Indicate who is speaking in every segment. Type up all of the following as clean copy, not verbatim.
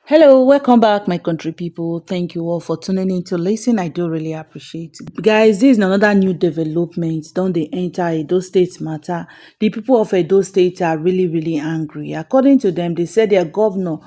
Speaker 1: Hello, welcome back, my country people. Thank you all for tuning in to listen. I do really appreciate it. Guys, this is another new development. Don't they enter Edo State matter? The people of Edo State are really, really angry. According to them, they said their Governor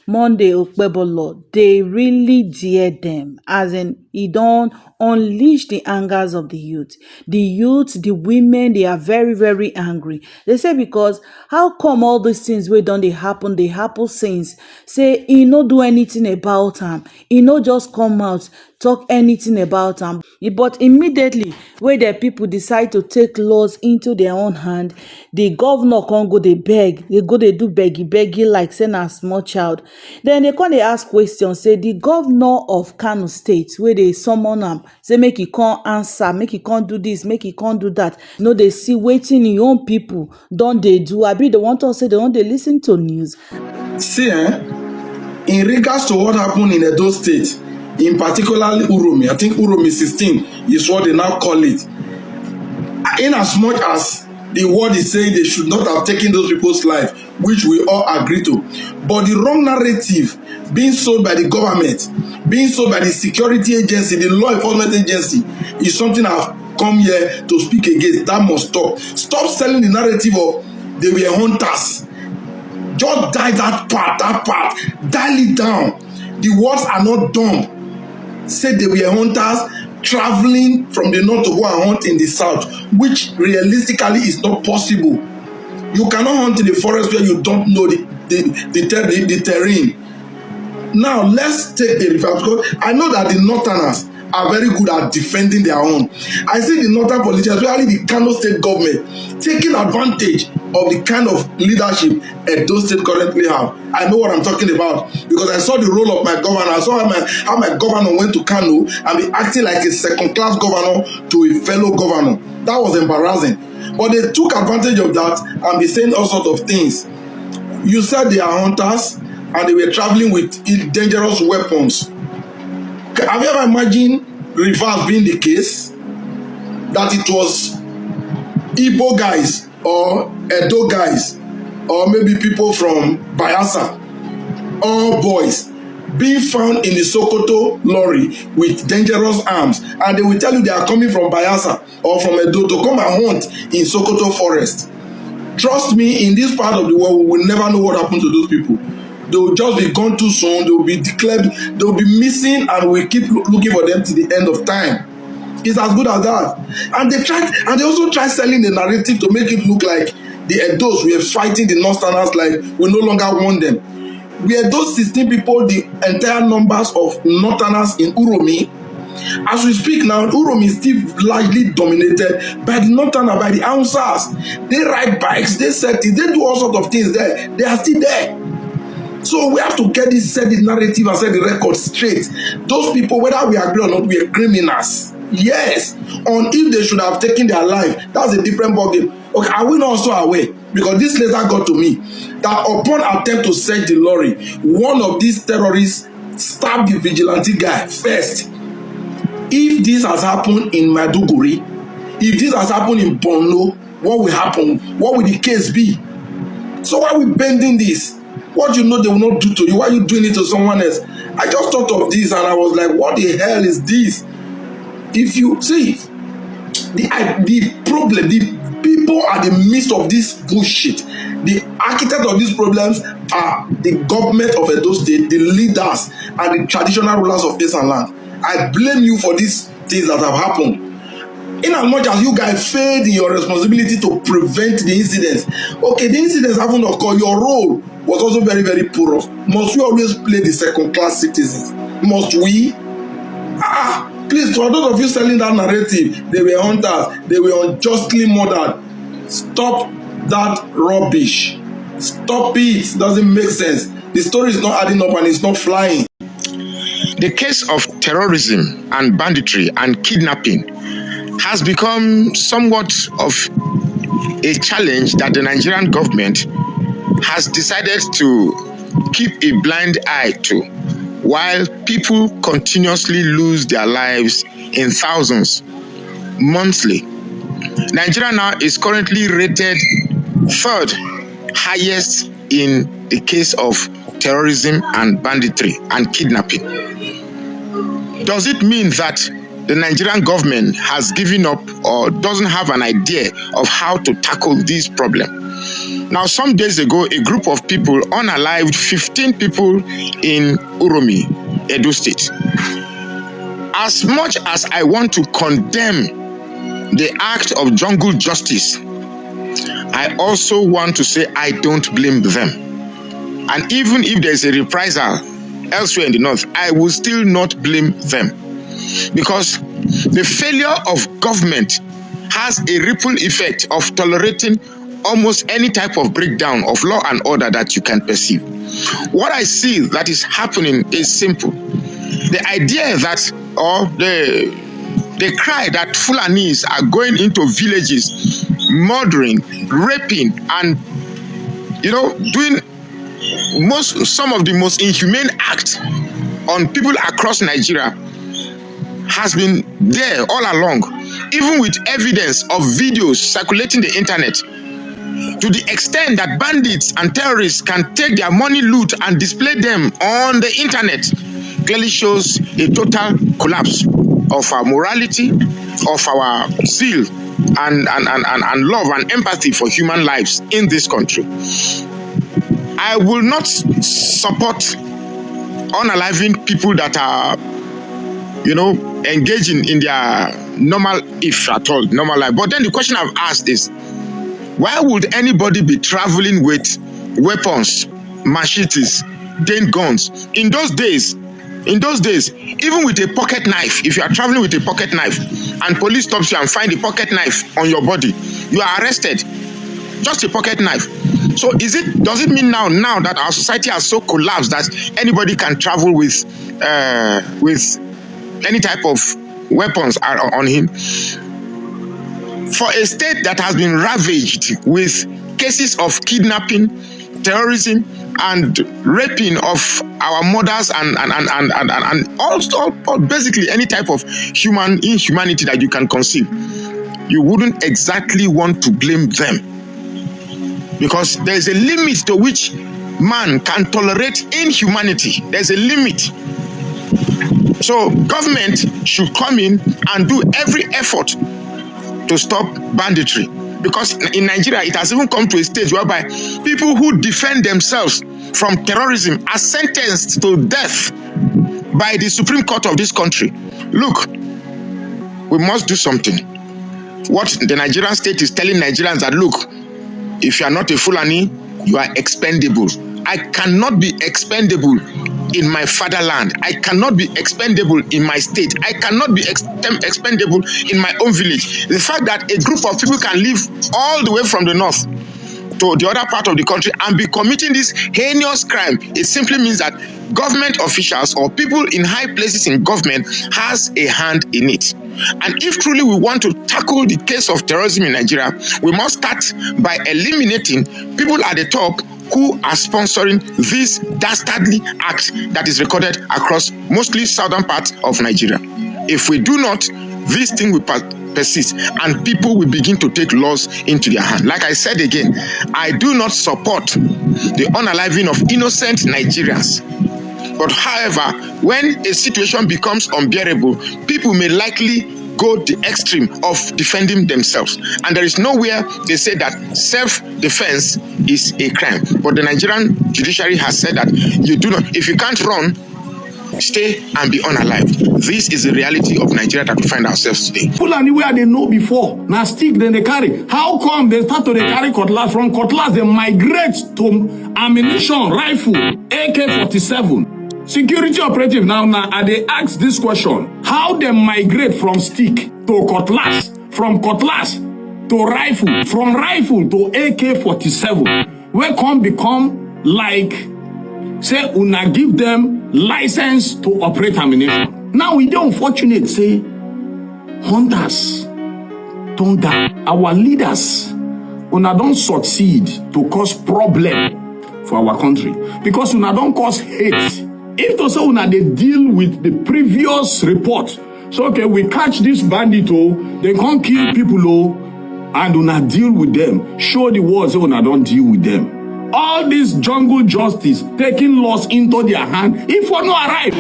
Speaker 1: Monday Okpebolo, they really dare them, as in he don't unleash the angers of the youth. The women, they are very, very angry. They say because how come all these things wey don dey happen since, say he no do anything about am, he no just come out talk anything about am, but immediately wey the people decide to take laws into their own hand, the governor come go dey beg, dey go dey do beggy like say na small child. Then they come dey ask question, say the governor of Kano State wey dey summon am, say make he come answer, make he come do this, make he come do that, no dey see wetin im own people don dey do, abi dey want us say they no dey lis ten to news.
Speaker 2: See, in regards to what happened in Edo State, in particularly UROMI, I think UROMI 16 is what they now call it. In as much as the word is saying they should not have taken those people's life, which we all agree to, but the wrong narrative being sold by the government, being sold by the security agency, the law enforcement agency, is something I've come here to speak against. That must stop. Stop selling the narrative of they were hunters. Just die that part, dial it down. The words are not dumb. Say they were hunters traveling from the north to go and hunt in the south, which realistically is not possible. You cannot hunt in the forest where you don't know the terrain. Now let's take the reverse, because I know that the northerners are very good at defending their own. I see the northern politicians, especially the Kano State government, taking advantage of the kind of leadership Edo State currently have. I know what I'm talking about because I saw the role of my governor. I saw how my governor went to Kano and be acting like a second-class governor to a fellow governor. That was embarrassing. But they took advantage of that and be saying all sorts of things. You said they are hunters and they were traveling with dangerous weapons. Have you ever imagined reverse being the case? That it was Igbo guys or Edo guys or maybe people from Bayelsa, all boys, being found in the Sokoto lorry with dangerous arms, and they will tell you they are coming from Bayelsa or from Edo to come and hunt in Sokoto forest. Trust me, in this part of the world, we will never know what happened to those people. They will just be gone too soon. They will be declared, they will be missing, and we keep looking for them to the end of time. It's as good as that. And they also try selling the narrative to make it look like the Edos were fighting the Northerners, like we no longer want them. We are those 16 people, the entire numbers of Northerners in UROMI. As we speak now, UROMI is still largely dominated by the Northerners, by the Hausas. They ride bikes, they set it, they do all sorts of things there. They are still there. So we have to get this, set the narrative and set the record straight. Those people, whether we agree or not, we are criminals. Yes. On if they should have taken their life, that's a different ballgame. Okay, are we not also aware? Because this letter got to me that upon attempt to search the lorry, one of these terrorists stabbed the vigilante guy first. If this has happened in Maiduguri, if this has happened in Borno, what will happen? What will the case be? So why are we bending this? What you know they will not do to you, why are you doing it to someone else? I just thought of this and I was like, what the hell is this? If you see, the problem, the people are the midst of this bullshit. The architect of these problems are the government of Edo State, the leaders, and the traditional rulers of this land. I blame you for these things that have happened. In as much as you guys failed in your responsibility to prevent the incidents, okay, the incidents haven't occurred. Your role was also very, very poor. Must we always play the second-class citizens? Must we? Please, for those of you selling that narrative, they were hunters, they were unjustly murdered. Stop that rubbish. Stop it. It doesn't make sense. The story is not adding up and it's not flying.
Speaker 3: The case of terrorism and banditry and kidnapping has become somewhat of a challenge that the Nigerian government has decided to keep a blind eye to, while people continuously lose their lives in thousands monthly. Nigeria now is currently rated third highest in the case of terrorism and banditry and kidnapping. Does it mean that the Nigerian government has given up or doesn't have an idea of how to tackle this problem? Now, some days ago, a group of people unalived 15 people in UROMI, Edo State. As much as I want to condemn the act of jungle justice, I also want to say I don't blame them. And even if there's a reprisal elsewhere in the north, I will still not blame them. Because the failure of government has a ripple effect of tolerating almost any type of breakdown of law and order that you can perceive. What I see that is happening is simple. The idea that, or the cry that Fulanis are going into villages, murdering, raping, and doing some of the most inhumane acts on people across Nigeria has been there all along, even with evidence of videos circulating the internet, to the extent that bandits and terrorists can take their money loot and display them on the internet. Clearly shows a total collapse of our morality, of our zeal and love and empathy for human lives in this country. I will not support unaliving people that are engaging in their normal, if at all, normal life. But then the question I've asked is, why would anybody be traveling with weapons, machetes, then guns? In those days, even with a pocket knife, if you are traveling with a pocket knife and police stops you and find a pocket knife on your body, you are arrested. Just a pocket knife. So does it mean now that our society has so collapsed that anybody can travel with any type of weapons on him? For a state that has been ravaged with cases of kidnapping, terrorism, and raping of our mothers and also basically any type of inhumanity that you can conceive, you wouldn't exactly want to blame them, because there is a limit to which man can tolerate inhumanity. There's a limit. So government should come in and do every effort to stop banditry, because in Nigeria it has even come to a stage whereby people who defend themselves from terrorism are sentenced to death by the Supreme Court of this country. Look, we must do something. What the Nigerian state is telling Nigerians that, look, if you are not a Fulani, you are expendable. I cannot be expendable in my fatherland. I cannot be expendable in my state. I cannot be expendable in my own village. The fact that a group of people can live all the way from the north to the other part of the country and be committing this heinous crime, it simply means that government officials or people in high places in government has a hand in it. And if truly we want to tackle the case of terrorism in Nigeria, we must start by eliminating people at the top who are sponsoring this dastardly act that is recorded across mostly southern parts of Nigeria. If we do not, this thing will persist and people will begin to take laws into their hand. Like I said again, I do not support the unaliving of innocent Nigerians. But however, when a situation becomes unbearable, people may likely go the extreme of defending themselves. And there is nowhere they say that self-defense is a crime. But the Nigerian judiciary has said that you do not, if you can't run, stay and be unalived. This is the reality of Nigeria that we find ourselves today.
Speaker 4: Fulani where they know before, now stick then they carry. How come they start to they carry cutlass? From cutlass they migrate to ammunition, rifle, AK-47. Security operative now they ask this question: how they migrate from stick to cutlass, from cutlass to rifle, from rifle to AK-47? Where come become like say una give them license to operate ammunition? Now we don't unfortunate say hunters don't die. Our leaders una don't succeed to cause problem for our country, because una don't cause hate. If to say una they deal with the previous report, so okay, we catch this bandit, they can't kill people, and una deal with them. Show the world say una don't deal with them. all this jungle justice taking laws into their hand, if for no arrive.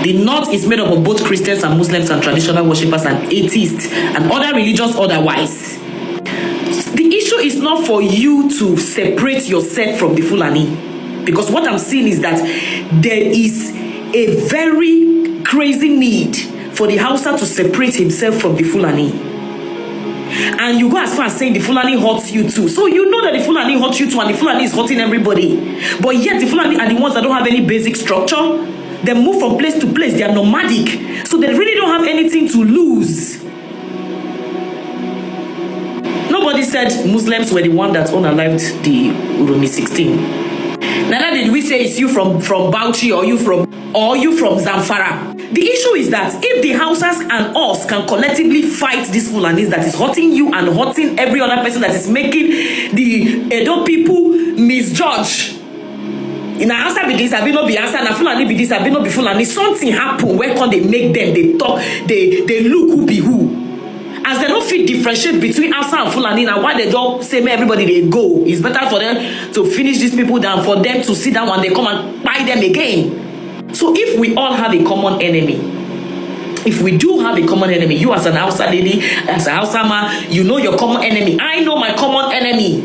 Speaker 5: The North is made up of both Christians and Muslims and traditional worshippers and atheists and other religions otherwise. The issue is not for you to separate yourself from the Fulani, because what I'm seeing is that there is a very crazy need for the Hausa to separate himself from the Fulani. And you go as far as saying the Fulani hurts you too. So you know that the Fulani hurts you too and the Fulani is hurting everybody. But yet the Fulani are the ones that don't have any basic structure. They move from place to place. They are nomadic. So they really don't have anything to lose. Nobody said Muslims were the one that unalived the UROMI 16. Neither did we say it's you from Bauchi or you from Zamfara. The issue is that if the Hausas and us can collectively fight these Fulanis that is hurting you and hurting every other person that is making the Edo people misjudge. In our answer be this, I will not be answer, and Fulani be this, I will not be Fulani. Something happen where can they make them, they talk, they look who be who. As they don't fit differentiate between Hausa and Fulani, and why they don't say everybody they go. It's better for them to finish these people than for them to sit down when they come and buy them again. So if we all have a common enemy, if we do have a common enemy, you as an Hausa lady, as a Hausa man, you know your common enemy. I know my common enemy.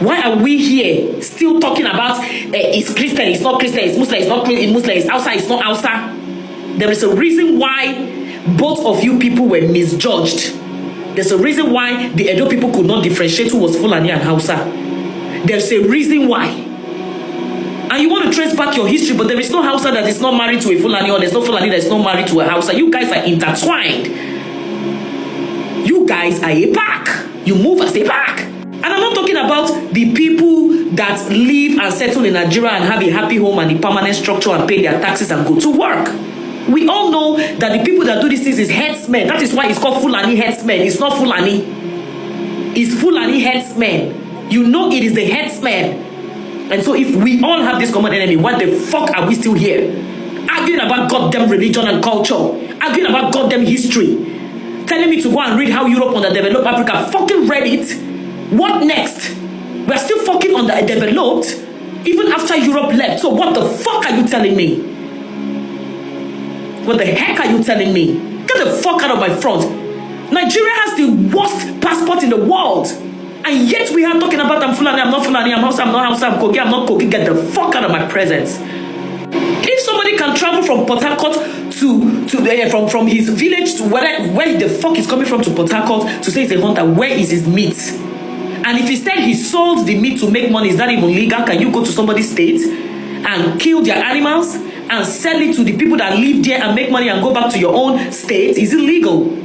Speaker 5: Why are we here still talking about it's Christian, it's not Christian, it's Muslim, it's not Muslim, it's Hausa, it's not Hausa? There is a reason why both of you people were misjudged. There's a reason why the Edo people could not differentiate who was Fulani and Hausa. There's a reason why. And you want to trace back your history, but there is no Hausa that is not married to a Fulani, or there's no Fulani that is not married to a Hausa. You guys are intertwined. You guys are a pack. You move as a pack. And I'm not talking about the people that live and settle in Nigeria and have a happy home and a permanent structure and pay their taxes and go to work. We all know that the people that do these things is headsmen. That is why it's called Fulani headsmen. It's not Fulani. It's Fulani headsmen. You know it is the headsmen. And so if we all have this common enemy, why the fuck are we still here? Arguing about goddamn religion and culture. Arguing about goddamn history. Telling me to go and read how Europe underdeveloped Africa. Fucking read it. What next? We're still fucking underdeveloped even after Europe left. So what the fuck are you telling me? What the heck are you telling me? Get the fuck out of my front. Nigeria has the worst passport in the world. And yet we are talking about I'm Fulani, I'm not Fulani, I'm Hausa, I'm not Hausa, I'm Kogi, I'm not Kogi. Get the fuck out of my presence. If somebody can travel from Port Harcourt from his village to where the fuck is coming from to Port Harcourt to say he's a hunter, where is his meat? And if he said he sold the meat to make money, is that even legal? Can you go to somebody's state and kill their animals and sell it to the people that live there and make money and go back to your own state? Is it legal?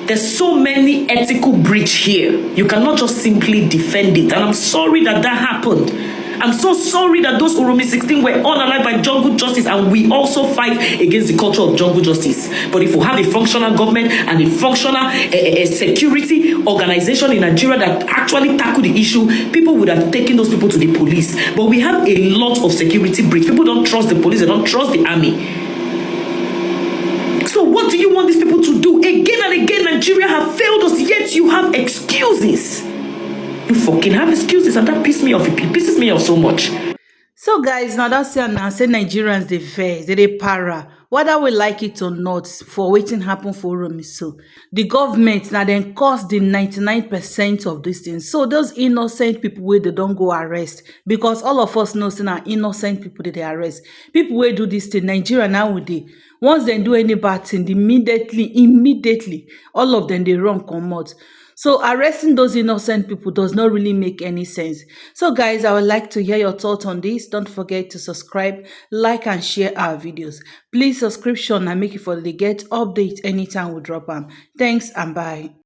Speaker 5: There's so many ethical breach here. You cannot just simply defend it. And I'm sorry that happened. I'm so sorry that those UROMI 16 were unalived by jungle justice, and we also fight against the culture of jungle justice. But if we have a functional government and a functional security organization in Nigeria that actually tackle the issue, people would have taken those people to the police. But we have a lot of security breach. People don't trust the police, they don't trust the army. So what do you want these people to do? Again and again, Nigeria have failed us, yet you have excuses. You fucking have excuses, and that pisses me off. It pisses me off so much.
Speaker 1: So guys, now that's it. Now say Nigerians they vex, they para. Whether we like it or not, for waiting happen for UROMI. So the government now then cause the 99% of these things. So those innocent people where they don't go arrest, because all of us know say now innocent people they arrest. People where do this thing, Nigeria nowadays, once they do any bad thing, immediately, all of them they run come out. So arresting those innocent people does not really make any sense. So guys, I would like to hear your thoughts on this. Don't forget to subscribe, like and share our videos. Please subscription and make it for the get update anytime we drop them. Thanks and bye.